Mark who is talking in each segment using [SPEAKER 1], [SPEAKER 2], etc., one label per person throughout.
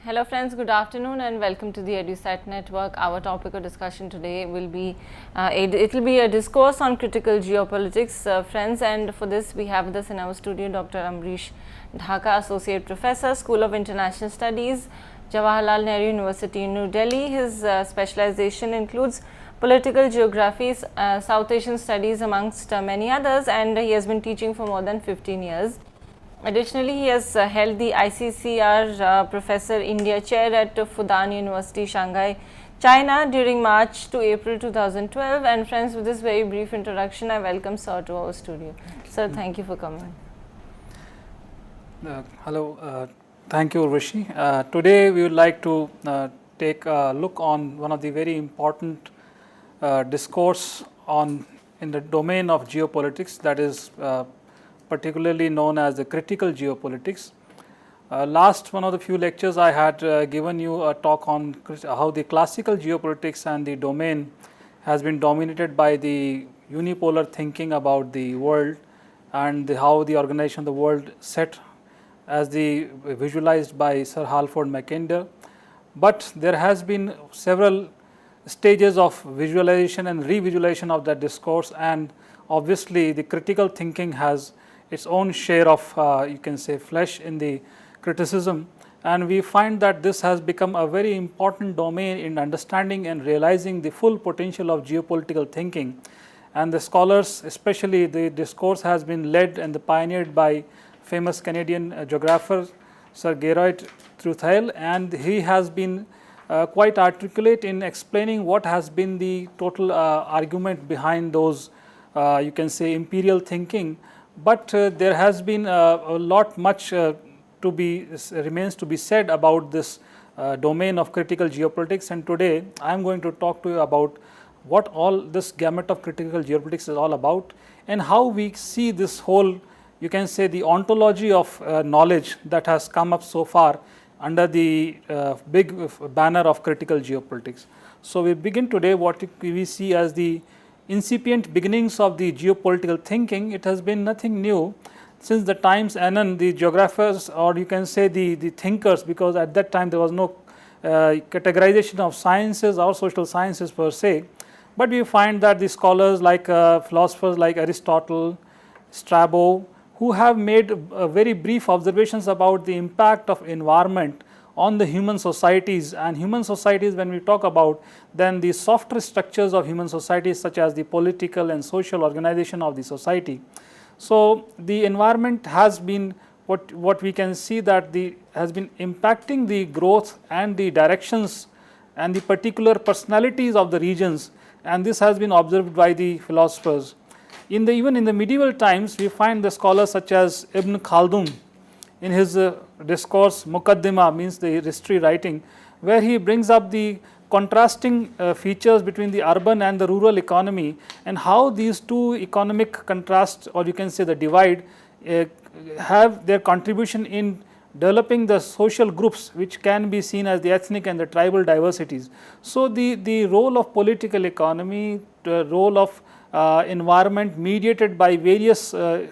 [SPEAKER 1] Hello friends, good afternoon and welcome to the EduSat network. Our topic of discussion today will be, it will be a discourse on critical geopolitics, friends, and for this we have with us in our studio Dr. Amrish Dhaka, Associate Professor, School of International Studies, Jawaharlal Nehru University, New Delhi. His specialization includes political geography, South Asian studies amongst many others, and he has been teaching for more than 15 years. Additionally, he has held the ICCR Professor India Chair at Fudan University, Shanghai, China during March to April 2012. And friends, with this very brief introduction, I welcome Sir to our studio. Sir, thank you for coming.
[SPEAKER 2] Hello, thank you, Urvashi. Today, we would like to take a look on one of the very important discourse in the domain of geopolitics, that is particularly known as the critical geopolitics. Last one of the few lectures I had given you a talk on how the classical geopolitics and the domain has been dominated by the unipolar thinking about the world and how the organization of the world set as the visualized by Sir Halford Mackinder. But there has been several stages of visualization and revisualization of that discourse, and obviously the critical thinking has its own share of you can say flesh in the criticism, and we find that this has become a very important domain in understanding and realizing the full potential of geopolitical thinking. And the scholars, especially the discourse, has been led and pioneered by famous Canadian geographer Sir Geroid Tuathail, and he has been quite articulate in explaining what has been the total argument behind those you can say imperial thinking. But there has been a lot much remains to be said about this domain of critical geopolitics, and today I am going to talk to you about what all this gamut of critical geopolitics is all about, and how we see this whole, you can say, the ontology of knowledge that has come up so far under the big banner of critical geopolitics. So we begin today what we see as the incipient beginnings of the geopolitical thinking. It has been nothing new since the times anon, the geographers, or you can say the thinkers, because at that time there was no categorization of sciences or social sciences per se, but we find that the scholars like philosophers like Aristotle, Strabo, who have made very brief observations about the impact of environment on the human societies. And human societies, when we talk about, then the softer structures of human societies, such as the political and social organization of the society. So the environment has been what we can see that has been impacting the growth and the directions and the particular personalities of the regions, and this has been observed by the philosophers. Even in the medieval times, we find the scholars such as Ibn Khaldun in his discourse Muqaddimah, means the history writing, where he brings up the contrasting features between the urban and the rural economy, and how these two economic contrasts, or you can say the divide, have their contribution in developing the social groups which can be seen as the ethnic and the tribal diversities. So the role of political economy, the role of environment mediated by various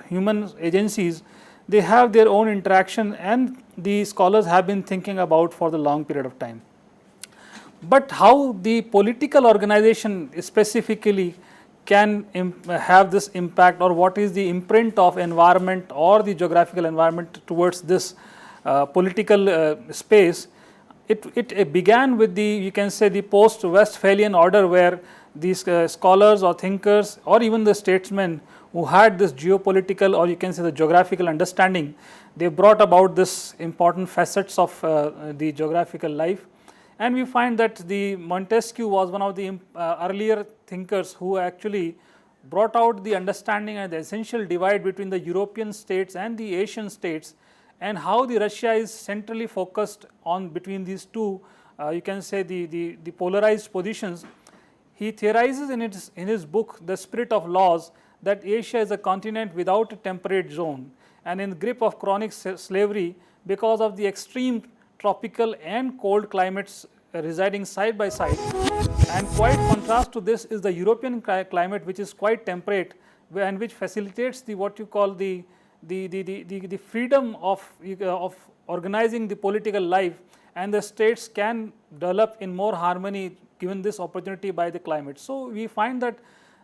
[SPEAKER 2] human agencies, they have their own interaction, and the scholars have been thinking about for the long period of time. But how the political organization specifically can have this impact, or what is the imprint of environment or the geographical environment towards this political space, it began with the, you can say, the post-Westphalian order, where these scholars or thinkers or even the statesmen who had this geopolitical, or you can say the geographical understanding, they brought about this important facets of the geographical life. And we find that the Montesquieu was one of the earlier thinkers who actually brought out the understanding and the essential divide between the European states and the Asian states, and how the Russia is centrally focused on between these two, you can say the polarized positions. He theorizes in his book The Spirit of Laws that Asia is a continent without a temperate zone and in the grip of chronic slavery because of the extreme tropical and cold climates residing side by side. And quite contrast to this is the European climate, which is quite temperate and which facilitates the what you call the the freedom of organizing the political life, and the states can develop in more harmony given this opportunity by the climate. So, we find that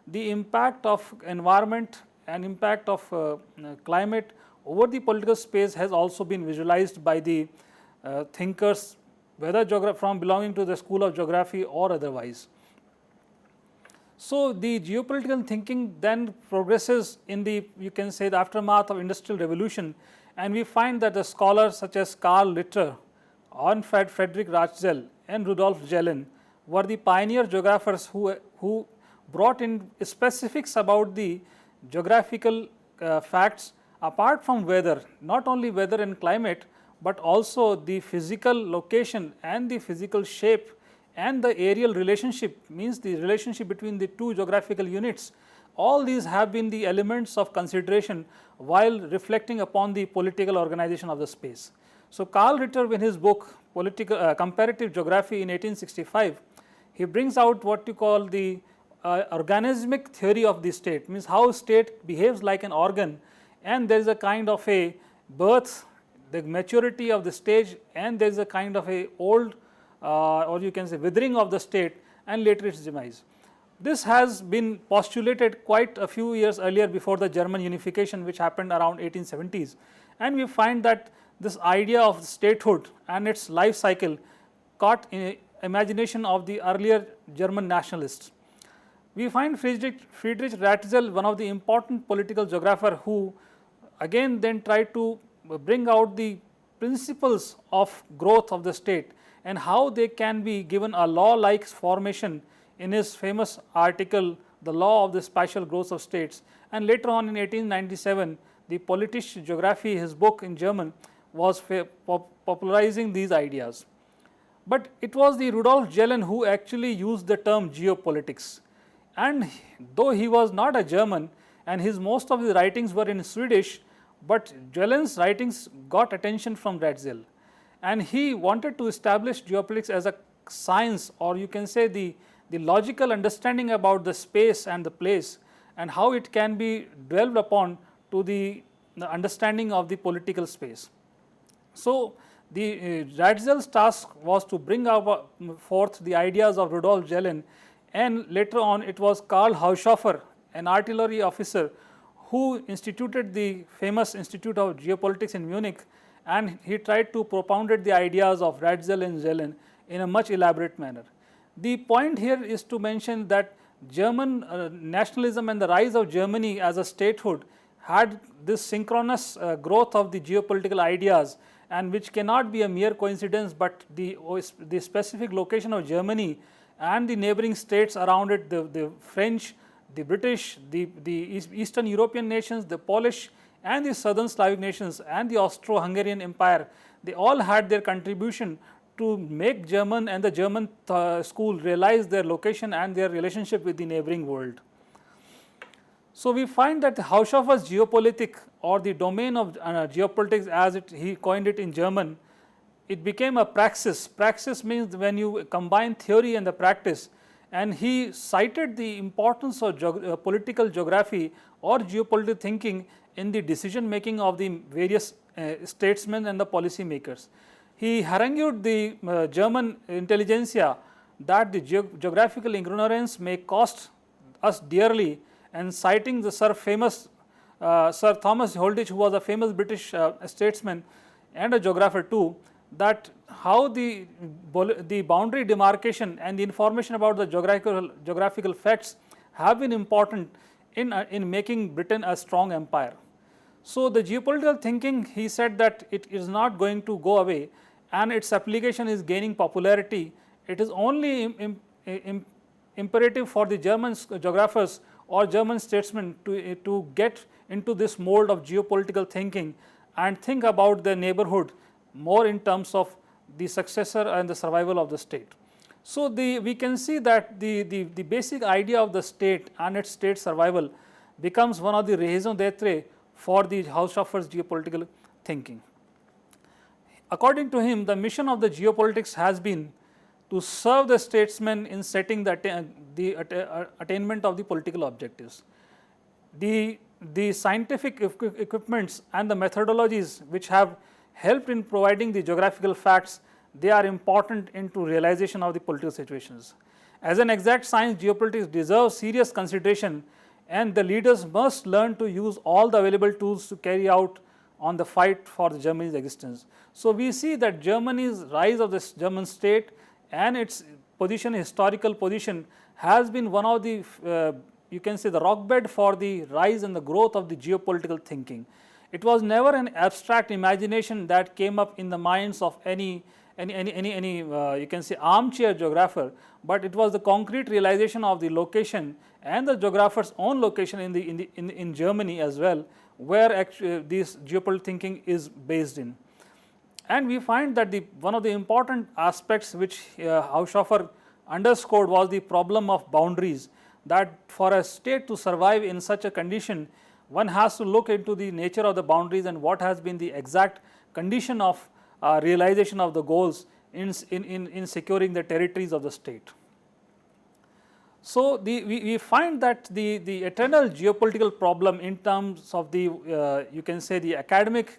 [SPEAKER 2] the impact of environment and impact of climate over the political space has also been visualized by the thinkers, whether from belonging to the school of geography or otherwise. So, the geopolitical thinking then progresses in the, you can say, the aftermath of industrial revolution, and we find that the scholars such as Karl Ritter, Arnfred Frederick Ratzel and Rudolf Jelen were the pioneer geographers who brought in specifics about the geographical facts apart from weather, not only weather and climate, but also the physical location and the physical shape and the aerial relationship, means the relationship between the two geographical units. All these have been the elements of consideration while reflecting upon the political organization of the space. So, Karl Ritter, in his book Comparative Geography in 1865, he brings out what you call the organismic theory of the state, means how state behaves like an organ, and there is a kind of a birth, the maturity of the stage, and there is a kind of a old or you can say withering of the state, and later its demise. This has been postulated quite a few years earlier before the German unification, which happened around 1870s, and we find that this idea of statehood and its life cycle caught in imagination of the earlier German nationalists. We find Friedrich Ratzel, one of the important political geographer, who again then tried to bring out the principles of growth of the state and how they can be given a law-like formation in his famous article, The Law of the Spatial Growth of States. And later on in 1897, the Politische Geographie, his book in German, was popularizing these ideas. But it was the Rudolf Jelen who actually used the term geopolitics. And though he was not a German and his most of his writings were in Swedish, but Jelen's writings got attention from Ratzel, and he wanted to establish geopolitics as a science, or you can say the logical understanding about the space and the place and how it can be dwelled upon to the understanding of the political space. So, the Ratzel's task was to bring forth the ideas of Rudolf Jelen, and later on it was Karl Haushofer, an artillery officer, who instituted the famous Institute of Geopolitics in Munich, and he tried to propound the ideas of Ratzel and Jelen in a much elaborate manner. The point here is to mention that German nationalism and the rise of Germany as a statehood had this synchronous growth of the geopolitical ideas, and which cannot be a mere coincidence, but the specific location of Germany and the neighboring states around it, the French, the British, the Eastern European nations, the Polish and the Southern Slavic nations and the Austro-Hungarian Empire, they all had their contribution to make German and the German school realize their location and their relationship with the neighboring world. So, we find that Haushofer's Geopolitik, or the domain of geopolitics as he coined it in German, it became a praxis. Praxis means when you combine theory and the practice, and he cited the importance of political geography or geopolitical thinking in the decision making of the various statesmen and the policy makers. He harangued the German intelligentsia that the geographical ignorance may cost us dearly, and citing the Sir Thomas Holditch, who was a famous British statesman and a geographer too, that how the boundary demarcation and the information about the geographical facts have been important in making Britain a strong empire. So, the geopolitical thinking, he said that it is not going to go away, and its application is gaining popularity. It is only imperative for the German geographers or German statesmen to get into this mold of geopolitical thinking and think about their neighborhood more in terms of the successor and the survival of the state. So, we can see that the basic idea of the state and its state survival becomes one of the raison d'etre for the Haushofer's geopolitical thinking. According to him, the mission of the geopolitics has been to serve the statesmen in setting the attainment of the political objectives. The the scientific equipments and the methodologies which have helped in providing the geographical facts, they are important into realization of the political situations. As an exact science, geopolitics deserves serious consideration, and the leaders must learn to use all the available tools to carry out on the fight for the Germany's existence. So, we see that Germany's rise of this German state and its position, historical position, has been one of the you can say the rock bed for the rise and the growth of the geopolitical thinking. It was never an abstract imagination that came up in the minds of any you can say armchair geographer, but it was the concrete realization of the location and the geographer's own location in Germany as well, where actually this geopolitical thinking is based in. And we find that one of the important aspects which Haushofer underscored was the problem of boundaries, that for a state to survive in such a condition, one has to look into the nature of the boundaries and what has been the exact condition of realization of the goals in securing the territories of the state. So, we find that the eternal geopolitical problem in terms of the you can say the academic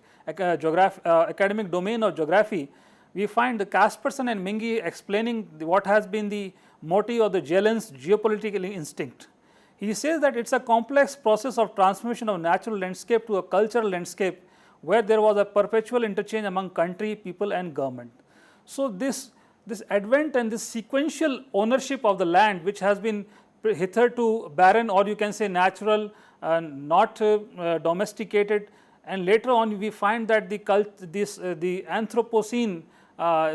[SPEAKER 2] domain of geography, we find the Kaspersen and Mingi explaining what has been the motive of the Jelen's geopolitical instinct. He says that it is a complex process of transformation of natural landscape to a cultural landscape, where there was a perpetual interchange among country, people and government. So, this advent and this sequential ownership of the land, which has been hitherto barren, or you can say natural, not domesticated, and later on we find that the Anthropocene,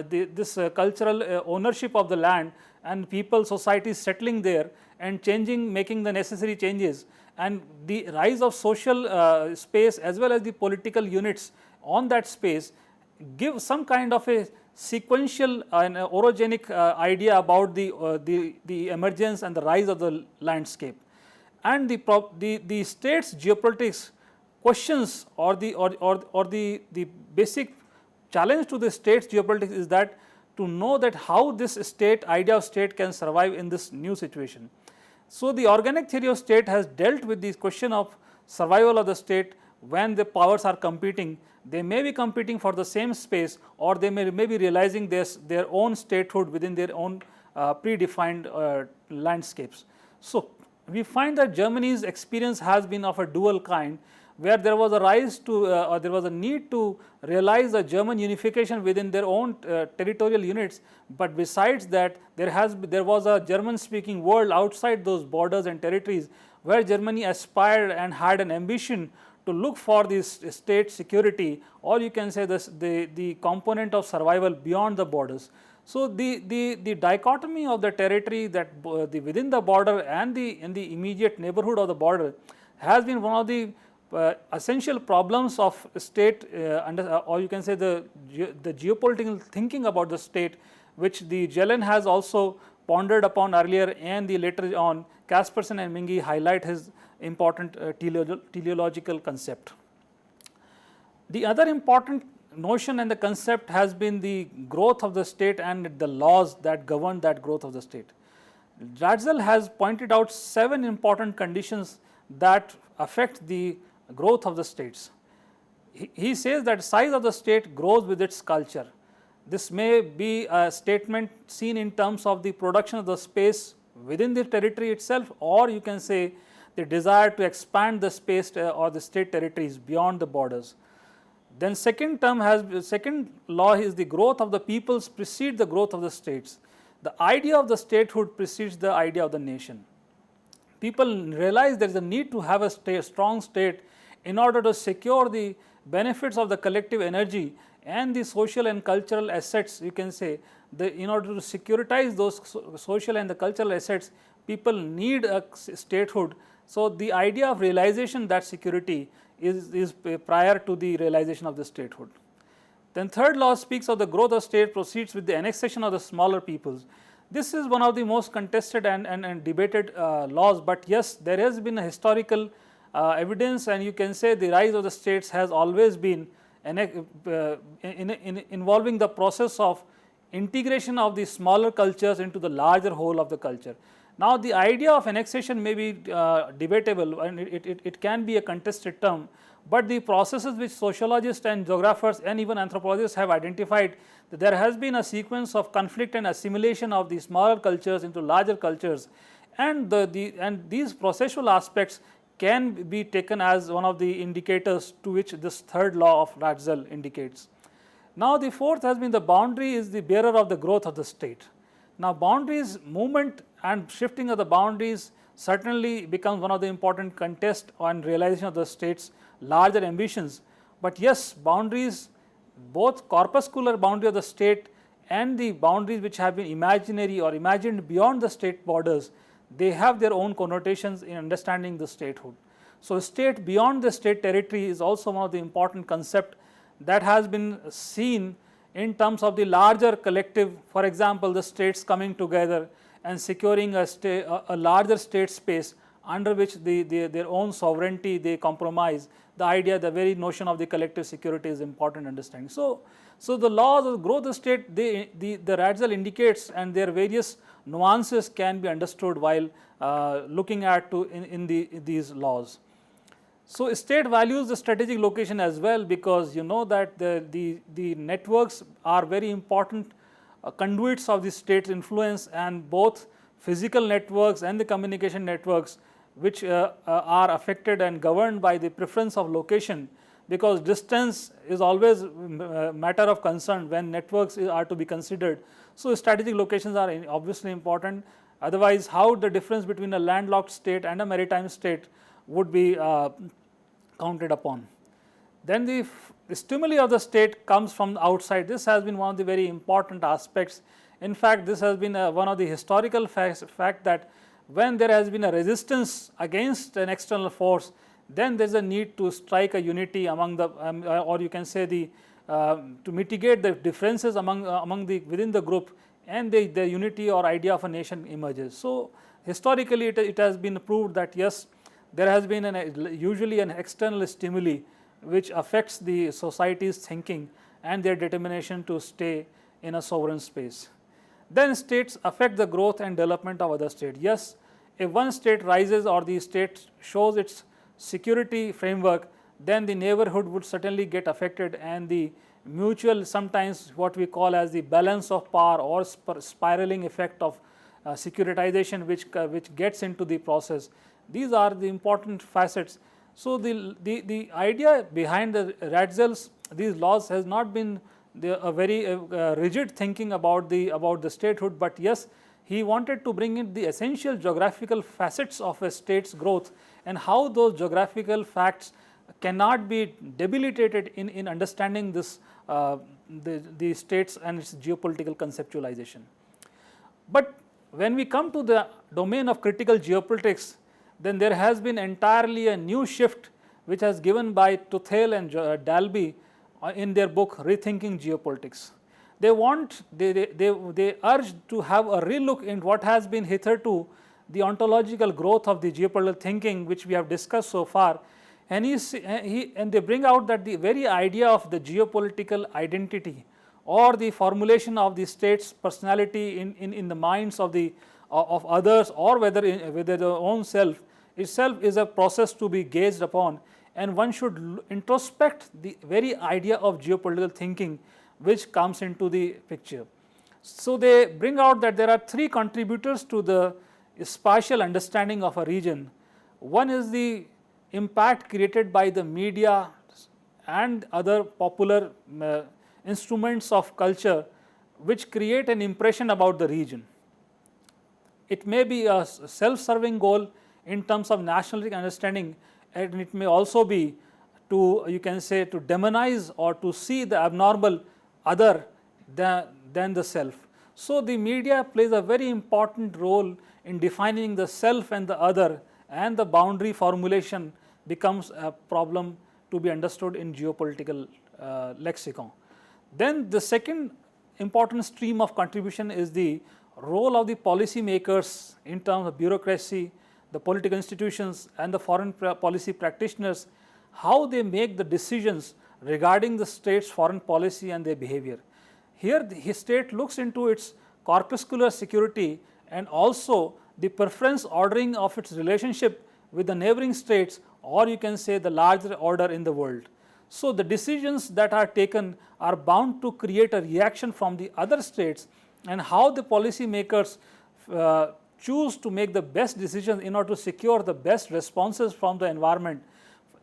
[SPEAKER 2] this cultural ownership of the land and people, societies settling there and changing, making the necessary changes, and the rise of social space as well as the political units on that space give some kind of a sequential and orogenic idea about the emergence and the rise of the landscape. And the state's geopolitics questions or the basic challenge to the state's geopolitics is that to know that how this idea of state can survive in this new situation. So, the organic theory of state has dealt with this question of survival of the state when the powers are competing. They may be competing for the same space, or they may be realizing their own statehood within their own predefined landscapes. So, we find that Germany's experience has been of a dual kind, where there was a rise to or there was a need to realize the German unification within their own territorial units, but besides that there was a German speaking world outside those borders and territories, where Germany aspired and had an ambition to look for this state security, or you can say the component of survival beyond the borders. So, the dichotomy of the territory that within the border and in the immediate neighborhood of the border has been one of the essential problems of state or you can say the geopolitical thinking about the state, which the Jelen has also pondered upon earlier, and the later on Kaspersen and Mingi highlight his important teleological concept. The other important notion and the concept has been the growth of the state and the laws that govern that growth of the state. Ratzel has pointed out 7 important conditions that affect the growth of the states. He says that size of the state grows with its culture. This may be a statement seen in terms of the production of the space within the territory itself, or you can say the desire to expand the space or the state territories beyond the borders. Then second law is the growth of the peoples precedes the growth of the states. The idea of the statehood precedes the idea of the nation. People realize there is a need to have a strong state in order to secure the benefits of the collective energy and the social and cultural assets, you can say. In order to securitize those social and the cultural assets, people need a statehood. So, the idea of realization that security is prior to the realization of the statehood. Then third law speaks of the growth of state proceeds with the annexation of the smaller peoples. This is one of the most contested and debated laws, but yes, there has been a historical evidence, and you can say the rise of the states has always been involving the process of integration of the smaller cultures into the larger whole of the culture. Now, the idea of annexation may be debatable and it can be a contested term, but the processes which sociologists and geographers and even anthropologists have identified, that there has been a sequence of conflict and assimilation of the smaller cultures into larger cultures, and these processual aspects can be taken as one of the indicators to which this third law of Ratzel indicates. Now, the fourth has been the boundary is the bearer of the growth of the state. Now, boundaries, movement and shifting of the boundaries certainly becomes one of the important contests on realization of the state's larger ambitions, but yes, boundaries, both corpuscular boundary of the state and the boundaries which have been imaginary or imagined beyond the state borders, they have their own connotations in understanding the statehood. So, state beyond the state territory is also one of the important concept that has been seen in terms of the larger collective, for example, the states coming together and securing a larger state space under which their own sovereignty they compromise. The idea, the very notion of the collective security is important understanding. So the laws of growth of the state, the Ratzel indicates, and their various nuances can be understood while looking at these laws. So, state values the strategic location as well, because you know that the networks are very important conduits of the state's influence, and both physical networks and the communication networks which are affected and governed by the preference of location, because distance is always a matter of concern when networks are to be considered. So, strategic locations are obviously important, otherwise how the difference between a landlocked state and a maritime state would be counted upon. Then the stimuli of the state comes from outside. This has been one of the very important aspects. In fact, this has been one of the historical fact that when there has been a resistance against an external force, then there is a need to strike a unity among the or you can say to mitigate the differences within the group, and the unity or idea of a nation emerges. So, historically it has been proved that yes, there has been usually an external stimuli which affects the society's thinking and their determination to stay in a sovereign space. Then states affect the growth and development of other states. Yes, if one state rises or the state shows its security framework, then the neighborhood would certainly get affected, and the mutual, sometimes what we call as the balance of power or spiraling effect of securitization which gets into the process. These are the important facets. So, the idea behind the Ratzel's these laws has not been a very rigid thinking about the statehood, but yes, he wanted to bring in the essential geographical facets of a state's growth and how those geographical facts cannot be debilitated in understanding this the states and its geopolitical conceptualization. But when we come to the domain of critical geopolitics, then there has been entirely a new shift which has given by Tuathail and Dalby in their book Rethinking Geopolitics. They urge to have a relook in what has been hitherto the ontological growth of the geopolitical thinking which we have discussed so far, and they bring out that the very idea of the geopolitical identity or the formulation of the state's personality in the minds of others, or whether their own self itself is a process to be gazed upon, and one should introspect the very idea of geopolitical thinking which comes into the picture. So, they bring out that there are three contributors to the spatial understanding of a region. One is the impact created by the media and other popular instruments of culture which create an impression about the region. It may be a self-serving goal in terms of nationalistic understanding, and it may also be to, you can say, to demonize or to see the abnormal other than the self. So, the media plays a very important role in defining the self and the other, and the boundary formulation becomes a problem to be understood in geopolitical lexicon. Then the second important stream of contribution is the role of the policy makers in terms of bureaucracy, the political institutions and the foreign policy practitioners, how they make the decisions regarding the state's foreign policy and their behavior. Here the state looks into its corpuscular security and also the preference ordering of its relationship with the neighboring states, or you can say the larger order in the world. So, the decisions that are taken are bound to create a reaction from the other states, and how the policy makers choose to make the best decisions in order to secure the best responses from the environment,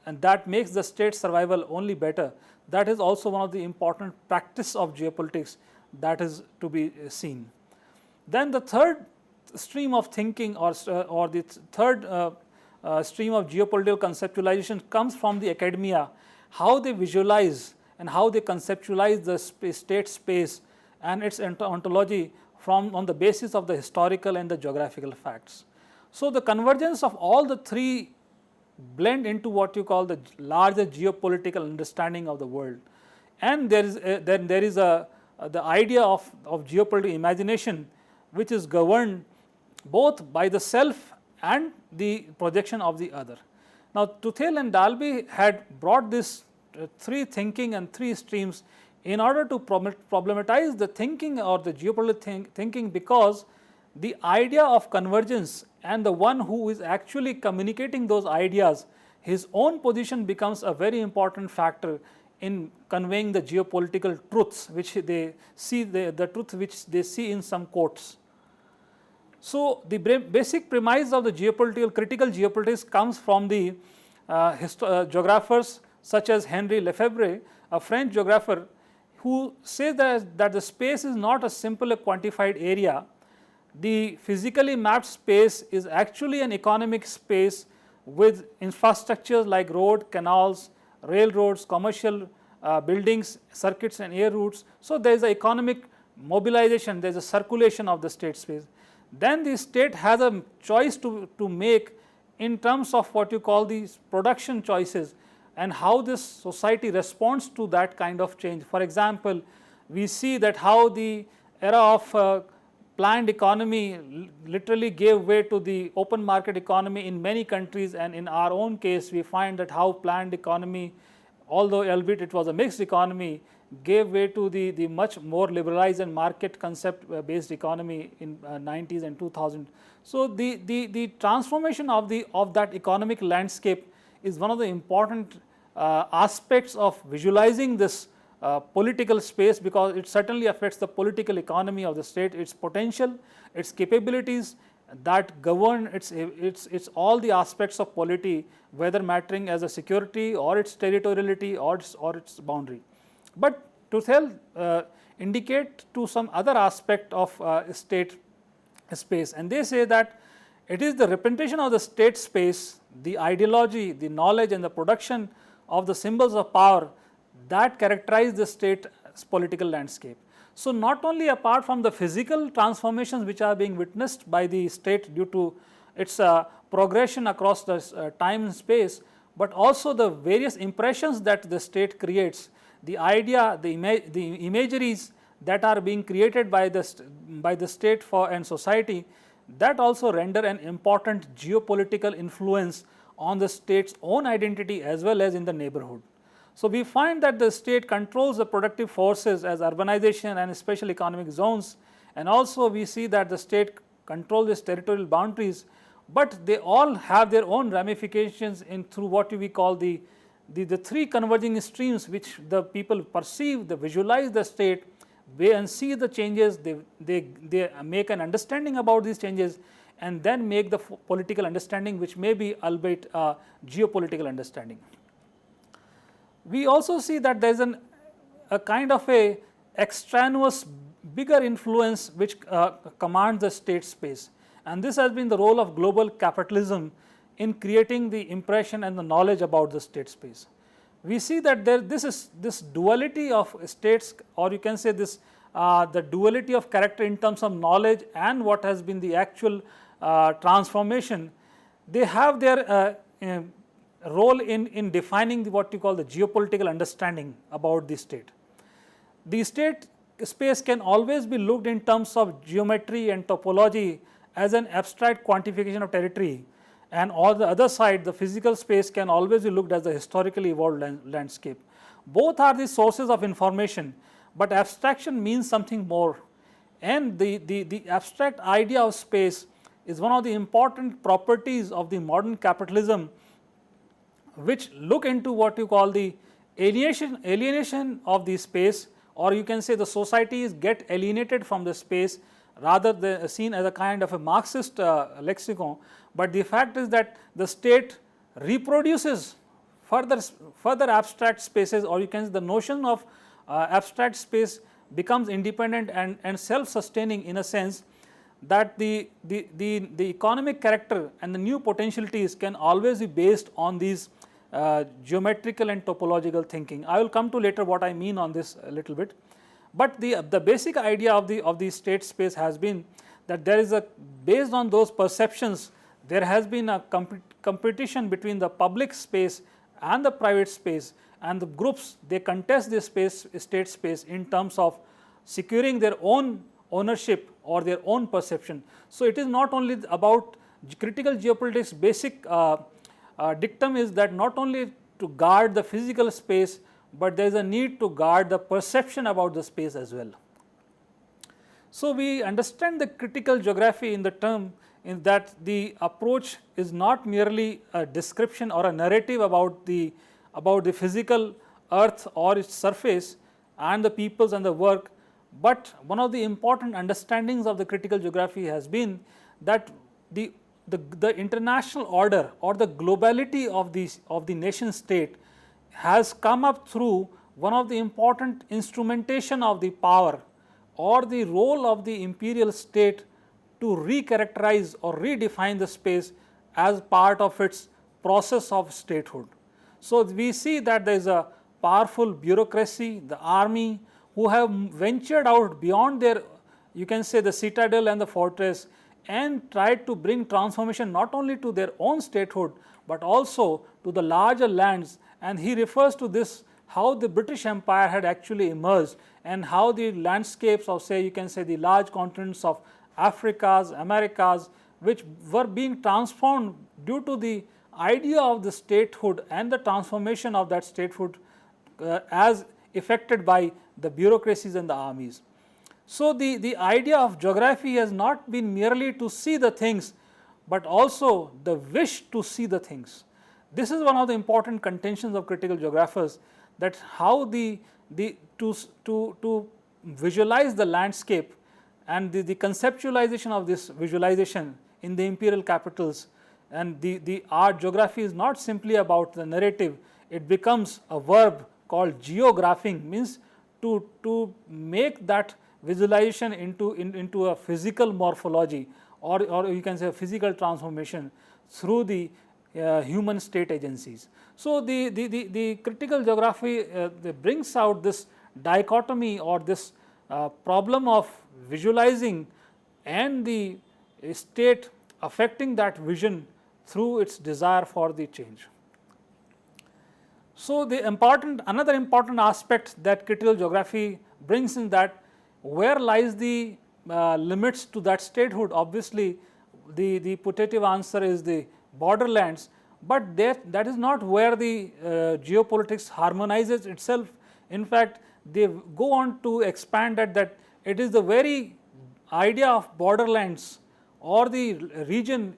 [SPEAKER 2] and that makes the state survival only better. That is also one of the important practice of geopolitics that is to be seen. Then the third stream of thinking, or the third stream of geopolitical conceptualization comes from the academia, how they visualize and how they conceptualize the state space and its ontology on the basis of the historical and the geographical facts. So, the convergence of all the three blend into what you call the larger geopolitical understanding of the world, and there is the idea of geopolitical imagination, which is governed both by the self and the projection of the other. Now, Tuathail and Dalby had brought this three thinking and three streams in order to problematize the thinking or the geopolitical thinking, because the idea of convergence and the one who is actually communicating those ideas, his own position becomes a very important factor in conveying the geopolitical truths which they see, the truth which they see in some quotes. So, the basic premise of the critical geopolitics comes from the geographers such as Henri Lefebvre, a French geographer, who says that the space is not a simple quantified area. The physically mapped space is actually an economic space with infrastructures like road, canals, railroads, commercial buildings, circuits and air routes. So, there is an economic mobilization, there is a circulation of the state space. Then the state has a choice to make in terms of what you call these production choices, and how this society responds to that kind of change. For example, we see that how the era of planned economy literally gave way to the open market economy in many countries, and in our own case we find that how planned economy, although albeit it was a mixed economy, gave way to the much more liberalized and market concept based economy in 90s and 2000. So, the transformation of that economic landscape is one of the important aspects of visualizing this political space, because it certainly affects the political economy of the state, its potential, its capabilities that govern its all the aspects of polity, whether mattering as a security or its territoriality or its boundary. But Tuathail indicate to some other aspect of state space, and they say that it is the representation of the state space, the ideology, the knowledge and the production of the symbols of power that characterize the state's political landscape. So, not only apart from the physical transformations which are being witnessed by the state due to its progression across the time and space, but also the various impressions that the state creates, the idea, the imageries that are being created by the state and society, that also render an important geopolitical influence on the state's own identity as well as in the neighborhood. So, we find that the state controls the productive forces as urbanization and special economic zones, and also we see that the state controls its territorial boundaries, but they all have their own ramifications through what we call the three converging streams which the people perceive, they visualize the state, they and see the changes, they make an understanding about these changes, and then make the political understanding, which may be albeit a geopolitical understanding. We also see that there is a kind of a extraneous bigger influence which commands the state space, and this has been the role of global capitalism in creating the impression and the knowledge about the state space. We see that this duality of states, or you can say this the duality of character in terms of knowledge and what has been the actual transformation, they have their role in defining what you call the geopolitical understanding about the state. The state space can always be looked in terms of geometry and topology as an abstract quantification of territory, and on the other side the physical space can always be looked as a historically evolved landscape. Both are the sources of information, but abstraction means something more, and the abstract idea of space is one of the important properties of the modern capitalism, which look into what you call the alienation of the space, or you can say the societies get alienated from the space, rather than seen as a kind of a Marxist lexicon. But the fact is that the state reproduces further abstract spaces, or you can say the notion of abstract space becomes independent and self-sustaining, in a sense that the economic character and the new potentialities can always be based on these geometrical and topological thinking. I will come to later what I mean on this a little bit. But the basic idea of the state space has been that there is based on those perceptions, there has been a competition between the public space and the private space, and the groups, they contest this state space in terms of securing their own ownership or their own perception. So it is not only about critical geopolitics. Basic dictum is that not only to guard the physical space, but there is a need to guard the perception about the space as well. So we understand the critical geography in the term in that the approach is not merely a description or a narrative about the physical earth or its surface and the peoples and the work, but one of the important understandings of the critical geography has been that the international order or the globality of the nation state has come up through one of the important instrumentation of the power or the role of the imperial state to recharacterize or redefine the space as part of its process of statehood. So we see that there is a powerful bureaucracy, the army, who have ventured out beyond their, you can say, the citadel and the fortress, and tried to bring transformation not only to their own statehood but also to the larger lands. And he refers to this, how the British Empire had actually emerged and how the landscapes of, say, you can say, the large continents of Africas, Americas, which were being transformed due to the idea of the statehood and the transformation of that statehood as effected by the bureaucracies and the armies. So the idea of geography has not been merely to see the things, but also the wish to see the things. This is one of the important contentions of critical geographers, that how to visualize the landscape and the conceptualization of this visualization in the imperial capitals, and the art geography is not simply about the narrative. It becomes a verb called geographing, means to make that visualization into a physical morphology, or you can say a physical transformation through the human state agencies. So the critical geography brings out this dichotomy or this problem of visualizing and the state affecting that vision through its desire for the change. So another important aspect that critical geography brings in, that where lies the limits to that statehood. Obviously the putative answer is the borderlands, but that is not where the geopolitics harmonizes itself. In fact, they go on to expand that it is the very idea of borderlands or the region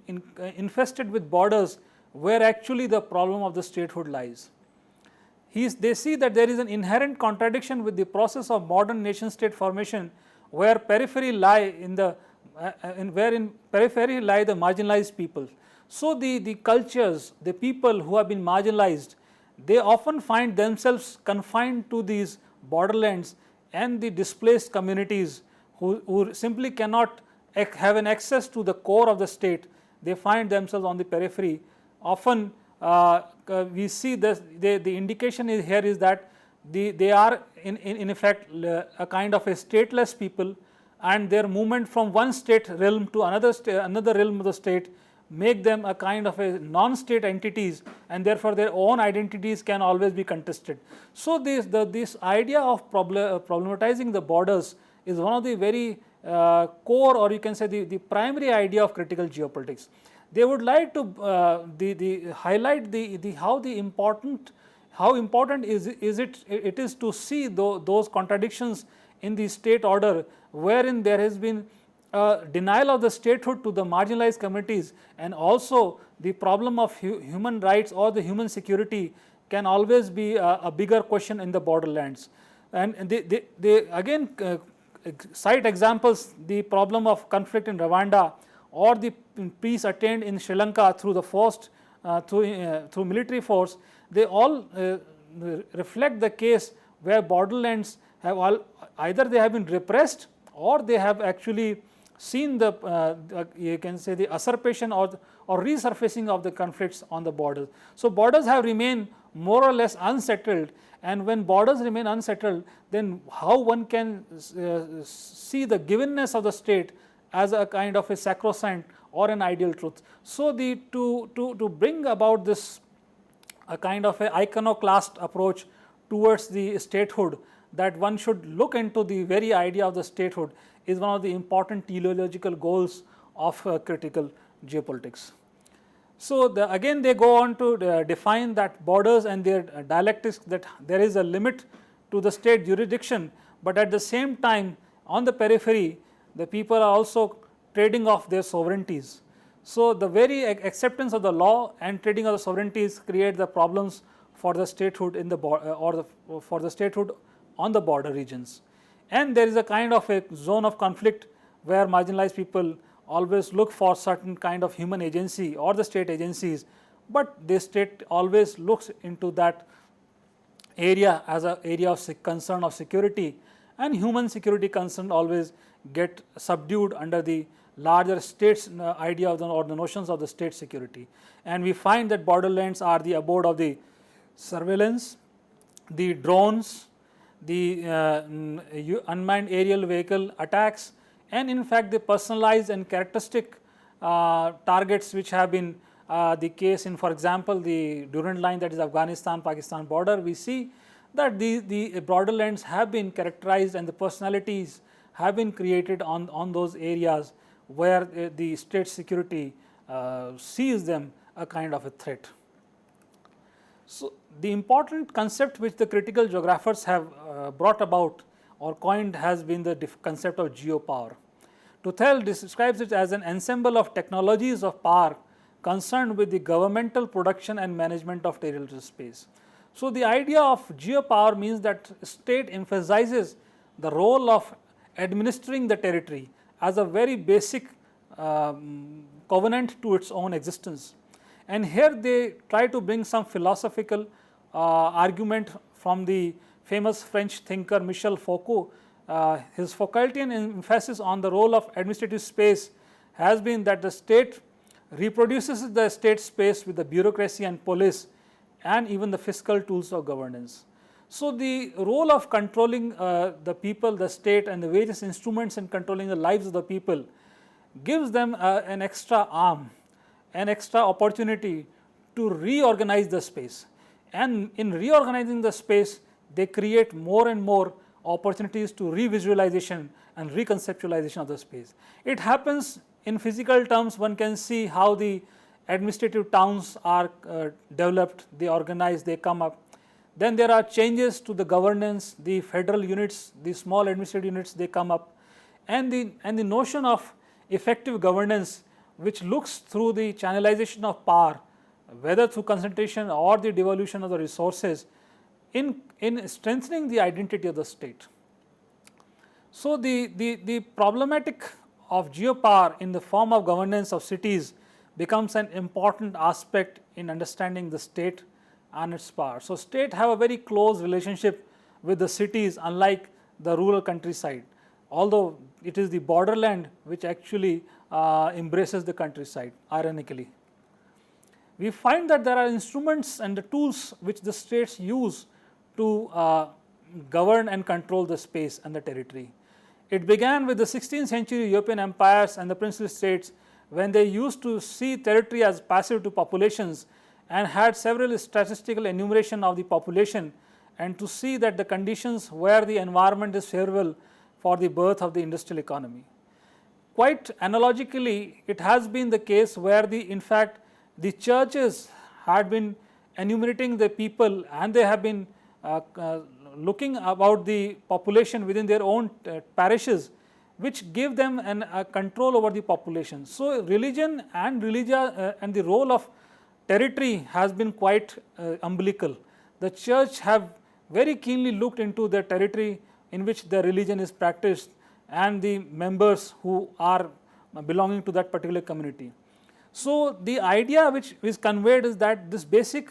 [SPEAKER 2] infested with borders where actually the problem of the statehood lies. They see that there is an inherent contradiction with the process of modern nation state formation, where periphery lie wherein periphery lie the marginalized people. So the cultures, the people who have been marginalized, they often find themselves confined to these borderlands, and the displaced communities who simply cannot have an access to the core of the state, they find themselves on the periphery. Often we see this, the indication here is that they are in effect a kind of a stateless people, and their movement from one state realm to another realm of the state make them a kind of a non-state entities, and therefore their own identities can always be contested. So this idea of problematizing the borders is one of the very core, or you can say the primary idea of critical geopolitics. They would like to highlight how important it is to see those contradictions in the state order, wherein there has been denial of the statehood to the marginalized communities, and also the problem of human rights or the human security can always be a bigger question in the borderlands. And they again cite examples, the problem of conflict in Rwanda or the peace attained in Sri Lanka through the forced through military force. They all reflect the case where borderlands have either they have been repressed or they have actually seen the you can say the usurpation or resurfacing of the conflicts on the borders. So borders have remained more or less unsettled, and when borders remain unsettled, then how one can see the givenness of the state as a kind of a sacrosanct or an ideal truth. So to bring about this a kind of a iconoclast approach towards the statehood, that one should look into the very idea of the statehood, is one of the important teleological goals of critical geopolitics. So again they go on to define that borders and their dialectics, that there is a limit to the state jurisdiction, but at the same time on the periphery the people are also trading off their sovereignties. So the very acceptance of the law and trading of the sovereignties create the problems for the statehood in the for the statehood on the border regions. And there is a kind of a zone of conflict where marginalized people always look for certain kind of human agency or the state agencies, but the state always looks into that area as an area of concern of security, and human security concern always get subdued under the larger state's idea of or the notions of the state security. And we find that borderlands are the abode of the surveillance, the drones, the unmanned aerial vehicle attacks, and in fact the personalized and characteristic targets which have been the case in, for example, the Durand line, that is Afghanistan-Pakistan border. We see that the borderlands have been characterized and the personalities have been created on those areas where the state security sees them a kind of a threat. So the important concept which the critical geographers have brought about or coined has been the concept of Geo-Power. Tuathail describes it as an ensemble of technologies of power concerned with the governmental production and management of territorial space. So the idea of Geo-Power means that state emphasizes the role of administering the territory as a very basic covenant to its own existence. And here they try to bring some philosophical argument from the famous French thinker Michel Foucault. His Foucaultian emphasis on the role of administrative space has been that the state reproduces the state space with the bureaucracy and police and even the fiscal tools of governance. So the role of controlling the people, the state, and the various instruments in controlling the lives of the people gives them an extra arm, an extra opportunity to reorganize the space. And in reorganizing the space, they create more and more opportunities to revisualization and reconceptualization of the space. It happens in physical terms. One can see how the administrative towns are developed, they organize, they come up. Then there are changes to the governance, the federal units, the small administrative units, they come up, and the notion of effective governance, which looks through the channelization of power, whether through concentration or the devolution of the resources, in strengthening the identity of the state. So the problematic of geopower in the form of governance of cities becomes an important aspect in understanding the state and its power. So state have a very close relationship with the cities, unlike the rural countryside, although it is the borderland which actually embraces the countryside, ironically. We find that there are instruments and the tools which the states use to govern and control the space and the territory. It began with the 16th century European empires and the princely states, when they used to see territory as passive to populations and had several statistical enumeration of the population, and to see that the conditions where the environment is favorable for the birth of the industrial economy. Quite analogically, it has been the case where in fact the churches had been enumerating the people, and they have been looking about the population within their own parishes, which give them a control over the population. So, religion and and the role of territory has been quite umbilical. The church have very keenly looked into the territory in which the religion is practiced and the members who are belonging to that particular community. So, the idea which is conveyed is that this basic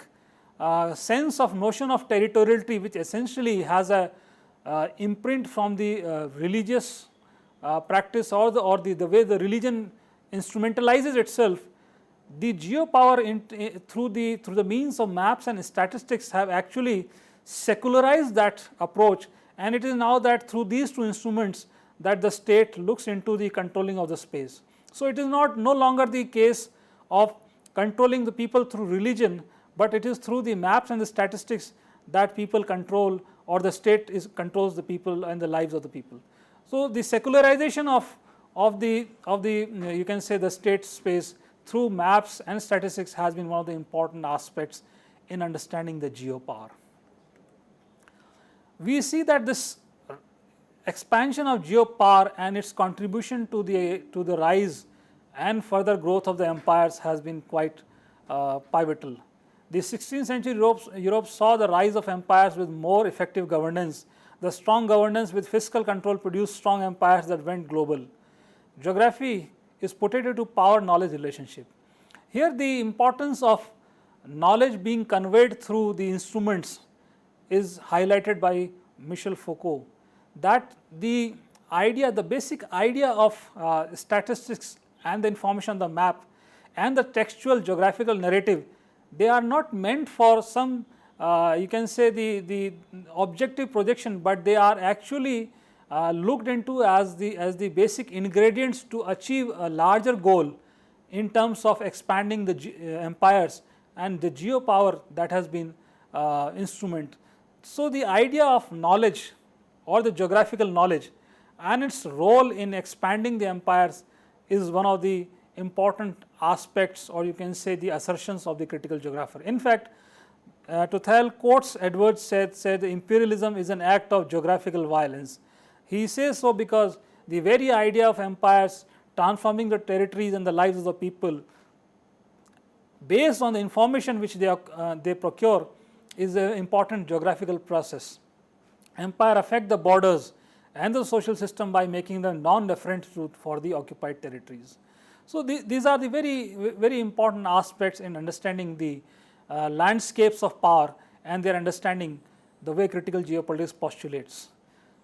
[SPEAKER 2] sense of notion of territoriality, which essentially has a imprint from the religious practice or the way the religion instrumentalizes itself, the geopower through the means of maps and statistics have actually secularized that approach, and it is now that through these two instruments that the state looks into the controlling of the space. So, it is no longer the case of controlling the people through religion, but it is through the maps and the statistics that people control, or the state controls the people and the lives of the people. So, the secularization of the you can say the state space through maps and statistics has been one of the important aspects in understanding the geopower. We see that this expansion of geopower and its contribution to the rise and further growth of the empires has been quite pivotal. The 16th century Europe saw the rise of empires with more effective governance. The strong governance with fiscal control produced strong empires that went global. Geography is potato to power knowledge relationship. Here the importance of knowledge being conveyed through the instruments is highlighted by Michel Foucault, that the basic idea of statistics and the information on the map and the textual geographical narrative, they are not meant for some you can say the objective projection, but they are actually looked into as the basic ingredients to achieve a larger goal in terms of expanding the empires and the geopower that has been instrument. So, the idea of knowledge or the geographical knowledge and its role in expanding the empires is one of the important aspects, or you can say the assertions of the critical geographer. In fact, Tuathail quotes Edwards said imperialism is an act of geographical violence. He says so because the very idea of empires transforming the territories and the lives of the people based on the information which they procure is an important geographical process. Empire affect the borders and the social system by making them non-referent for the occupied territories. So, these are the very important aspects in understanding the landscapes of power and their understanding the way critical geopolitics postulates.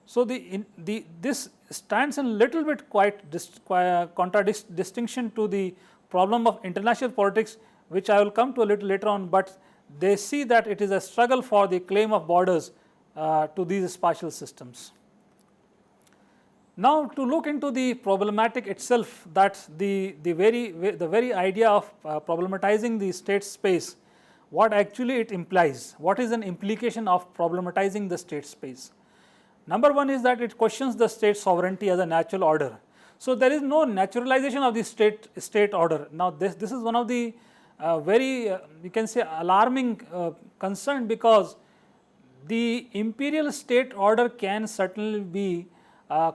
[SPEAKER 2] So, this stands in a little bit quite distinction to the problem of international politics, which I will come to a little later on, but they see that it is a struggle for the claim of borders to these spatial systems. Now, to look into the problematic itself, that the very idea of problematizing the state space, what actually it implies, what is an implication of problematizing the state space. Number one is that it questions the state sovereignty as a natural order. So, there is no naturalization of the state order. Now, this is one of the very you can say alarming concern, because the imperial state order can certainly be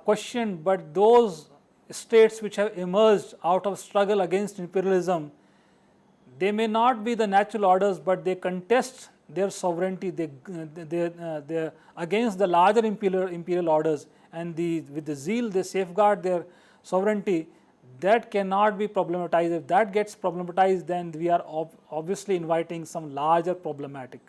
[SPEAKER 2] questioned, but those states which have emerged out of struggle against imperialism, they may not be the natural orders, but they contest their sovereignty, they against the larger imperial orders, and with the zeal they safeguard their sovereignty. That cannot be problematized. If that gets problematized, then we are obviously inviting some larger problematic.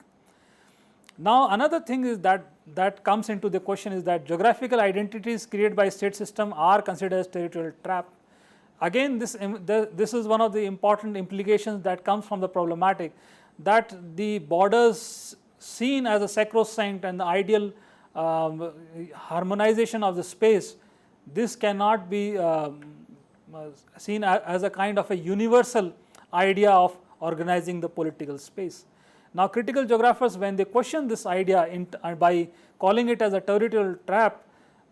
[SPEAKER 2] Now, another thing is that comes into the question is that geographical identities created by state system are considered as territorial trap. Again, this is one of the important implications that comes from the problematic, that the borders seen as a sacrosanct and the ideal harmonization of the space, this cannot be seen as a kind of a universal idea of organizing the political space. Now, critical geographers, when they question this idea by calling it as a territorial trap,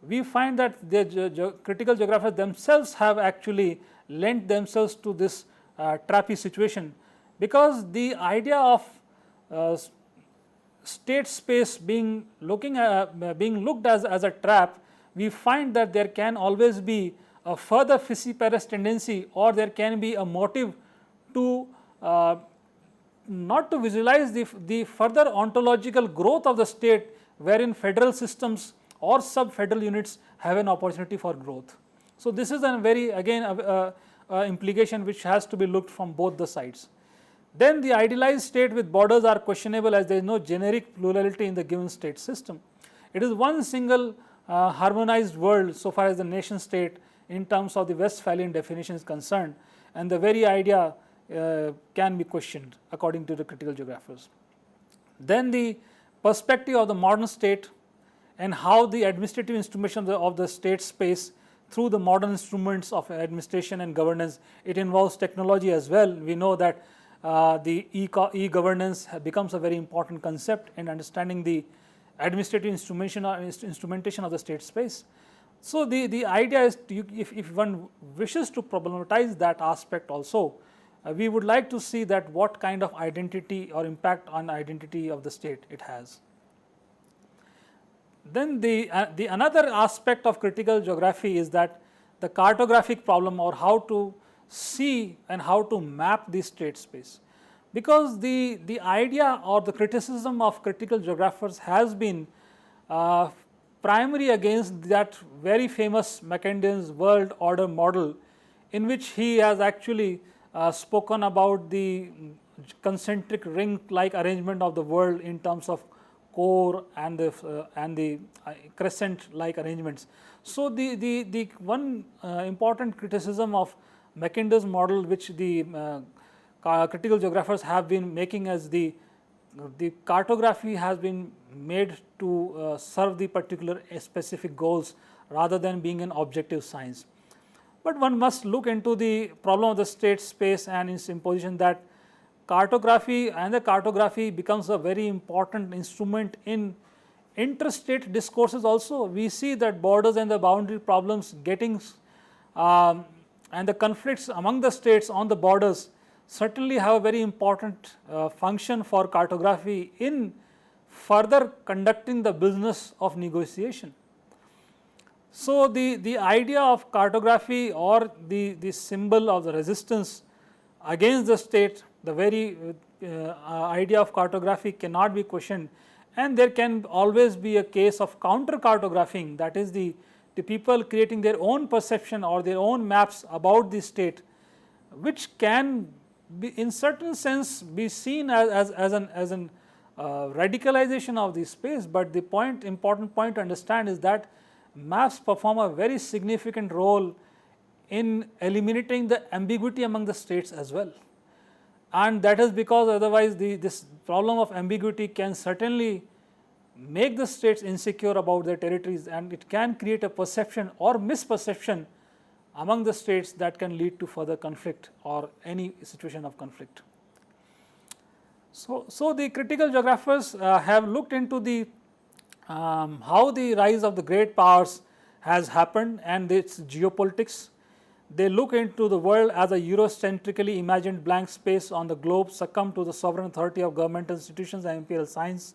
[SPEAKER 2] we find that the critical geographers themselves have actually lent themselves to this trappy situation, because the idea of state space being looked as a trap, we find that there can always be a further fissiparous tendency, or there can be a motive to not to visualize the further ontological growth of the state, wherein federal systems or sub-federal units have an opportunity for growth. So, this is a very again implication which has to be looked from both the sides. Then the idealized state with borders are questionable, as there is no generic plurality in the given state system. It is one single harmonized world so far as the nation state in terms of the Westphalian definition is concerned, and the very idea can be questioned according to the critical geographers. Then the perspective of the modern state and how the administrative instrumentation of the state space through the modern instruments of administration and governance, it involves technology as well. We know that the e-governance becomes a very important concept in understanding the administrative instrumentation of the state space. So, the idea is if one wishes to problematize that aspect also, we would like to see that what kind of identity or impact on identity of the state it has. Then the another aspect of critical geography is that the cartographic problem, or how to see and how to map the state space, because the idea or the criticism of critical geographers has been primary against that very famous Mackindon's world order model, in which he has actually spoken about the concentric ring like arrangement of the world in terms of core and the crescent like arrangements. So, the one important criticism of Mackindon's model, which the critical geographers have been making, as the cartography has been made to serve the particular specific goals rather than being an objective science. But one must look into the problem of the state space and its imposition, that cartography and the cartography becomes a very important instrument in interstate discourses also. We see that borders and the boundary problems getting and the conflicts among the states on the borders certainly have a very important function for cartography in further conducting the business of negotiation. So, the idea of cartography, or the symbol of the resistance against the state, the very idea of cartography cannot be questioned, and there can always be a case of counter cartographing, that is the people creating their own perception or their own maps about the state, which can be in certain sense be seen as an radicalization of the space. But the important point to understand is that maps perform a very significant role in eliminating the ambiguity among the states as well, and that is because otherwise this problem of ambiguity can certainly make the states insecure about their territories, and it can create a perception or misperception among the states that can lead to further conflict or any situation of conflict. So the critical geographers have looked into the how the rise of the great powers has happened and its geopolitics. They look into the world as a Eurocentrically imagined blank space on the globe, succumbed to the sovereign authority of governmental institutions and imperial science,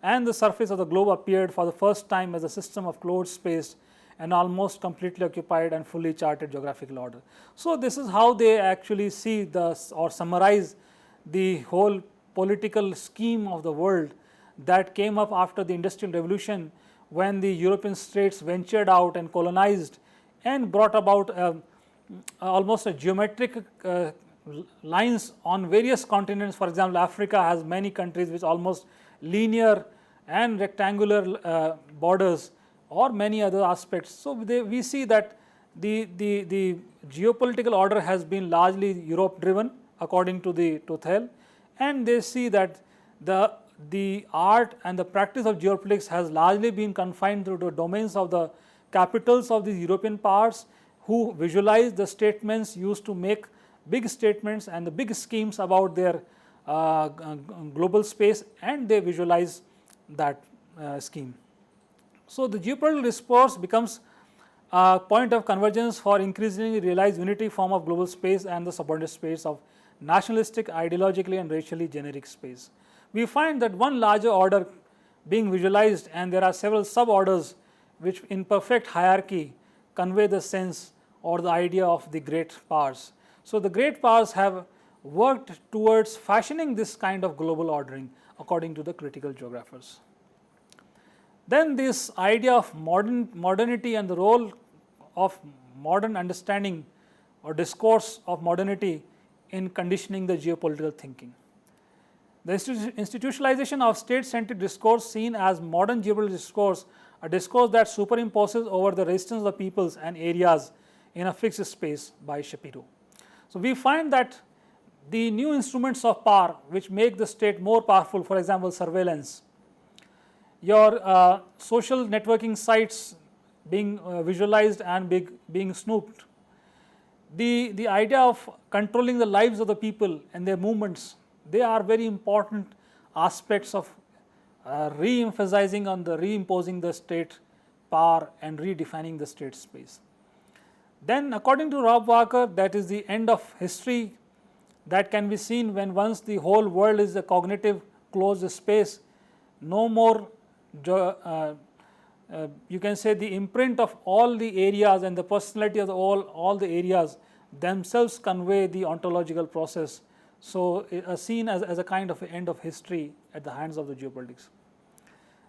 [SPEAKER 2] and the surface of the globe appeared for the first time as a system of closed space and almost completely occupied and fully charted geographical order. So, this is how they actually see or summarize the whole political scheme of the world that came up after the Industrial Revolution, when the European states ventured out and colonized and brought about almost a geometric lines on various continents. For example, Africa has many countries with almost linear and rectangular borders, or many other aspects. So, we see that the geopolitical order has been largely Europe driven according to the Tuathail, and they see that the art and the practice of geopolitics has largely been confined to the domains of the capitals of the European powers, who visualize the statements used to make big statements and the big schemes about their global space, and they visualize that scheme. So, the geopolitical discourse becomes a point of convergence for increasingly realized unity form of global space and the subordinate space of nationalistic, ideologically and racially generic space. We find that one larger order being visualized, and there are several sub-orders which in perfect hierarchy convey the sense or the idea of the great powers. So, the great powers have worked towards fashioning this kind of global ordering according to the critical geographers. Then this idea of modernity and the role of modern understanding or discourse of modernity in conditioning the geopolitical thinking. The institutionalization of state-centric discourse seen as modern geopolitical discourse, a discourse that superimposes over the resistance of the peoples and areas in a fixed space by Shapiro. So, we find that the new instruments of power which make the state more powerful, for example, surveillance, your social networking sites being visualized and being snooped, the idea of controlling the lives of the people and their movements, they are very important aspects of re-emphasizing on the reimposing the state power and redefining the state space. Then according to Rob Walker, that is the end of history that can be seen when once the whole world is a cognitive closed space, no more you can say the imprint of all the areas and the personality of all the areas themselves convey the ontological process. So, seen as a kind of end of history at the hands of the geopolitics.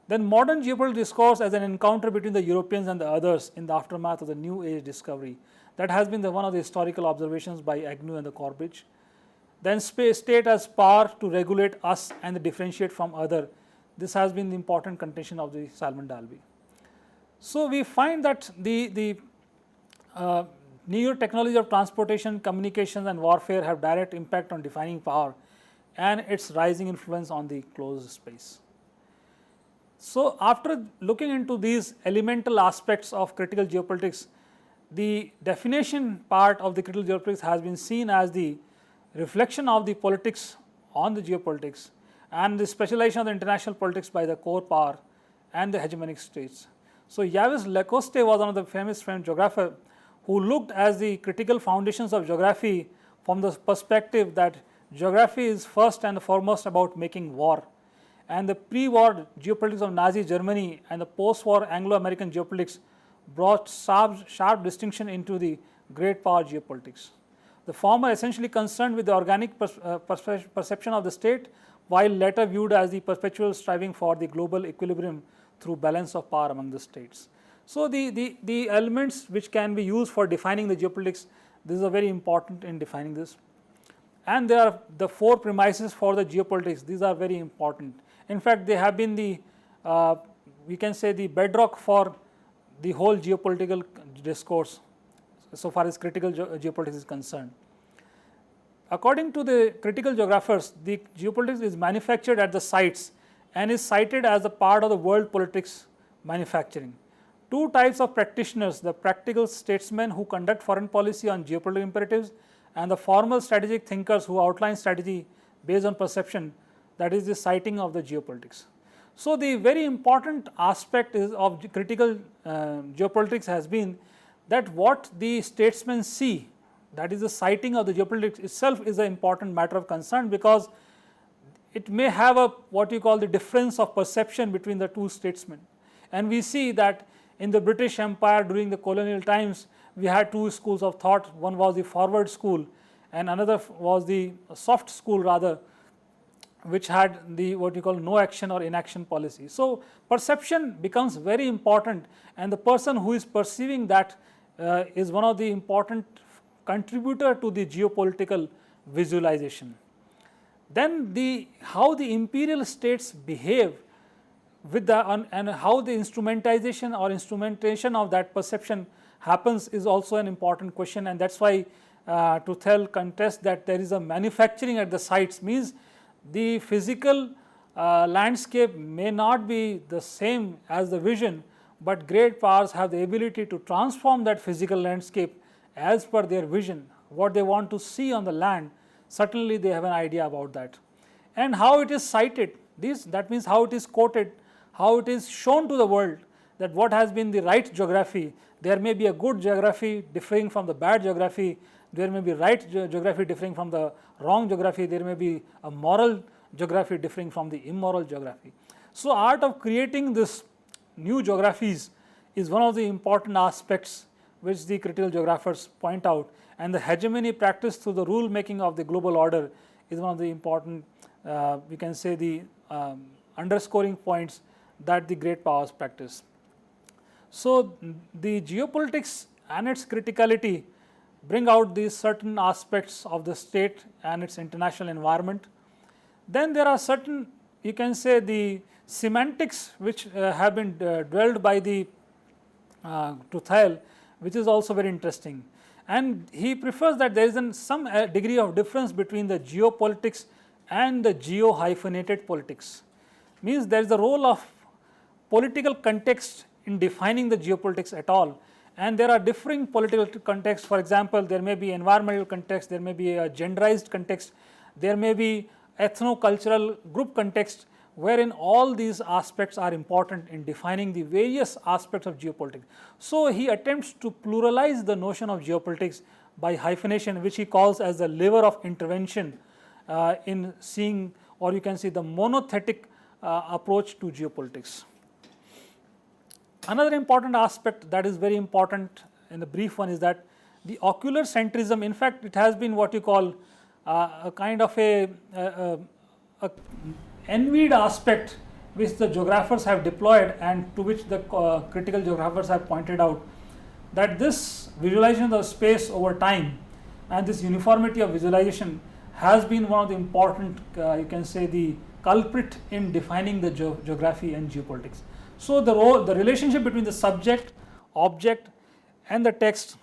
[SPEAKER 2] Then modern geopolitical discourse as an encounter between the Europeans and the others in the aftermath of the New Age discovery. That has been one of the historical observations by Agnew and the Corbridge. Then state as power to regulate us and differentiate from other. This has been the important contention of the Salman Dalby. So, we find that the new technology of transportation, communications and warfare have direct impact on defining power and its rising influence on the closed space. So, after looking into these elemental aspects of critical geopolitics, the definition part of the critical geopolitics has been seen as the reflection of the politics on the geopolitics and the specialization of the international politics by the core power and the hegemonic states. So, Yves Lacoste was one of the famous French geographers who looked at the critical foundations of geography from the perspective that geography is first and foremost about making war. And the pre-war geopolitics of Nazi Germany and the post-war Anglo-American geopolitics brought sharp distinction into the great power geopolitics. The former essentially concerned with the organic perception of the state, while later viewed as the perpetual striving for the global equilibrium through balance of power among the states. So, the elements which can be used for defining the geopolitics, this is very important in defining this. And there are the four premises for the geopolitics, these are very important. In fact, they have been the we can say the bedrock for the whole geopolitical discourse so far as critical geopolitics is concerned. According to the critical geographers, the geopolitics is manufactured at the sites and is cited as a part of the world politics manufacturing. Two types of practitioners, the practical statesmen who conduct foreign policy on geopolitical imperatives and the formal strategic thinkers who outline strategy based on perception, that is the citing of the geopolitics. So, the very important aspect is of critical geopolitics has been that what the statesmen see, that is the citing of the geopolitics itself is an important matter of concern, because it may have a what you call the difference of perception between the two statesmen. And we see that in the British Empire during the colonial times, we had two schools of thought. One was the forward school and another was the soft school rather, which had the what you call no action or inaction policy. So, perception becomes very important, and the person who is perceiving that is one of the important contributor to the geopolitical visualization. Then how the imperial states behave with the and how the instrumentation of that perception happens is also an important question, and that is why Tuathail contests that there is a manufacturing at the sites, means the physical landscape may not be the same as the vision, but great powers have the ability to transform that physical landscape as per their vision, what they want to see on the land. Certainly they have an idea about that, and how it is cited, that means how it is quoted, how it is shown to the world that what has been the right geography. There may be a good geography differing from the bad geography, there may be right geography differing from the wrong geography, there may be a moral geography differing from the immoral geography. So, art of creating this new geographies is one of the important aspects which the critical geographers point out, and the hegemony practiced through the rule making of the global order is one of the important, we can say, the underscoring points that the great powers practice. So, the geopolitics and its criticality bring out these certain aspects of the state and its international environment. Then there are certain, you can say, the semantics which have been dwelled by the Tuathail, which is also very interesting. And he prefers that there is some degree of difference between the geopolitics and the geo-hyphenated politics. Means there is a role of political context in defining the geopolitics at all, and there are differing political contexts. For example, there may be environmental context, there may be a genderized context, there may be ethno-cultural group context, wherein all these aspects are important in defining the various aspects of geopolitics. So, he attempts to pluralize the notion of geopolitics by hyphenation, which he calls as the lever of intervention in seeing, or you can see, the monothetic approach to geopolitics. Another important aspect that is very important in the brief one is that the ocularcentrism, in fact, it has been what you call a kind of a envied aspect which the geographers have deployed, and to which the critical geographers have pointed out, that this visualization of space over time and this uniformity of visualization has been one of the important, you can say, the culprit in defining the geography and geopolitics. So, the relationship between the subject, object and the text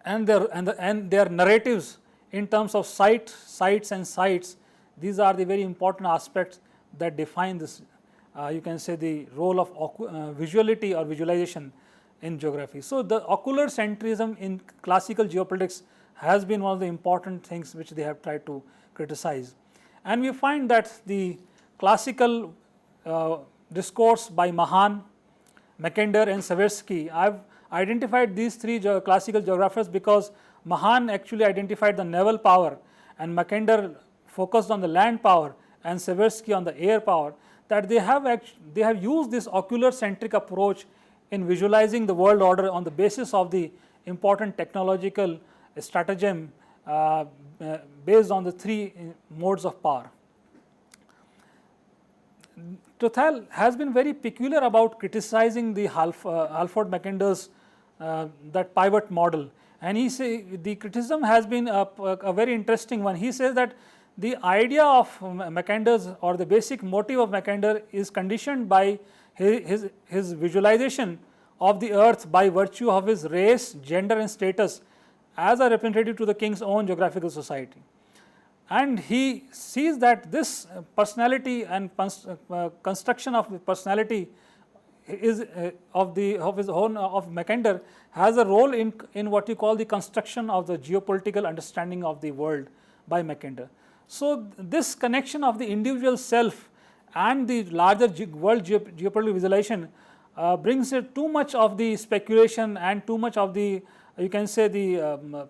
[SPEAKER 2] and their narratives in terms of sites and sites, these are the very important aspects that define this, you can say, the role of visuality or visualization in geography. So, the ocularcentrism in classical geopolitics has been one of the important things which they have tried to criticize. And we find that the classical discourse by Mahan, Mackinder and Seversky, I have identified these three classical geographers because Mahan actually identified the naval power and Mackinder focused on the land power and Seversky on the air power, that they have used this ocular-centric approach in visualizing the world order on the basis of the important technological stratagem based on the three modes of power. Tuathail has been very peculiar about criticizing the Halford Mackinder's that pivot model, and he say the criticism has been a very interesting one. He says that the idea of Mackinder's, or the basic motive of Mackinder, is conditioned by his visualization of the earth by virtue of his race, gender and status as a representative to the king's own geographical society. And he sees that this personality and construction of the personality is of his own, of Mackinder, has a role in what you call the construction of the geopolitical understanding of the world by Mackinder. So, this connection of the individual self and the larger world geopolitical visualization brings it too much of the speculation and too much of the, you can say, the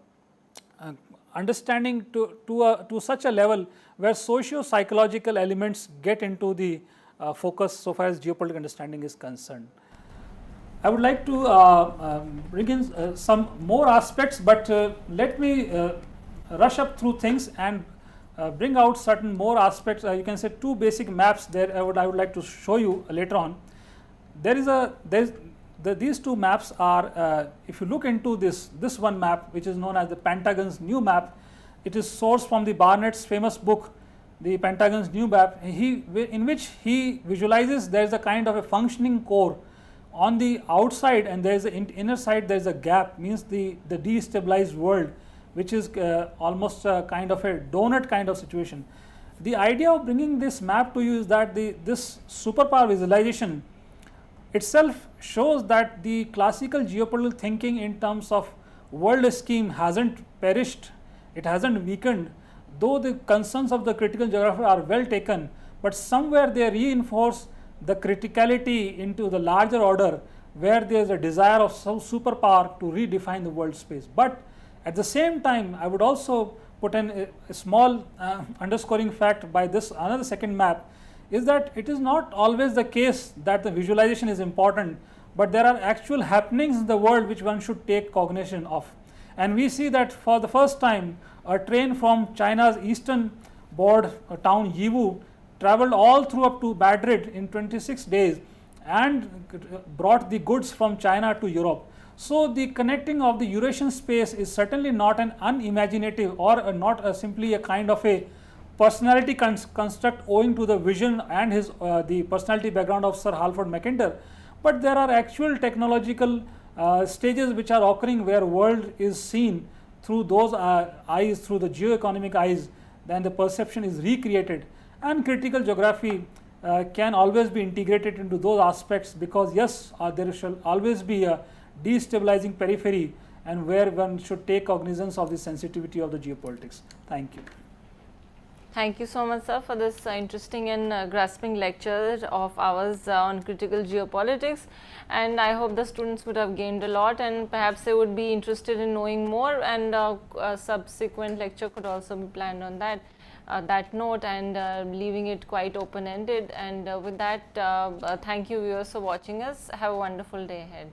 [SPEAKER 2] understanding to such a level where socio-psychological elements get into the focus so far as geopolitical understanding is concerned. I would like to bring in some more aspects, but let me rush up through things and bring out certain more aspects. You can say two basic maps there I would like to show you later on. These two maps are, if you look into this one map, which is known as the Pentagon's new map, it is sourced from the Barnett's famous book, the Pentagon's new map, in which he visualizes there is a kind of a functioning core on the outside, and there is an inner side, there is a gap, means the destabilized world, which is almost a kind of a donut kind of situation. The idea of bringing this map to you is that this superpower visualization itself shows that the classical geopolitical thinking in terms of world scheme hasn't perished, it hasn't weakened, though the concerns of the critical geographer are well taken, but somewhere they reinforce the criticality into the larger order, where there is a desire of some superpower to redefine the world space. But at the same time, I would also put in a small underscoring fact by this another second map, is that it is not always the case that the visualization is important, but there are actual happenings in the world which one should take cognition of. And we see that for the first time, a train from China's eastern board town Yiwu traveled all through up to Madrid in 26 days and brought the goods from China to Europe. So the connecting of the Eurasian space is certainly not an unimaginative or not simply a kind of a personality construct owing to the vision and his the personality background of Sir Halford Mackinder, but there are actual technological stages which are occurring where world is seen through those eyes, through the geoeconomic eyes, then the perception is recreated, and critical geography can always be integrated into those aspects, because yes, there shall always be a destabilizing periphery and where one should take cognizance of the sensitivity of the geopolitics. Thank you.
[SPEAKER 1] Thank you so much, sir, for this interesting and grasping lecture of ours on critical geopolitics, and I hope the students would have gained a lot, and perhaps they would be interested in knowing more, and a subsequent lecture could also be planned on that note, and leaving it quite open-ended. And with that, thank you viewers for watching us. Have a wonderful day ahead.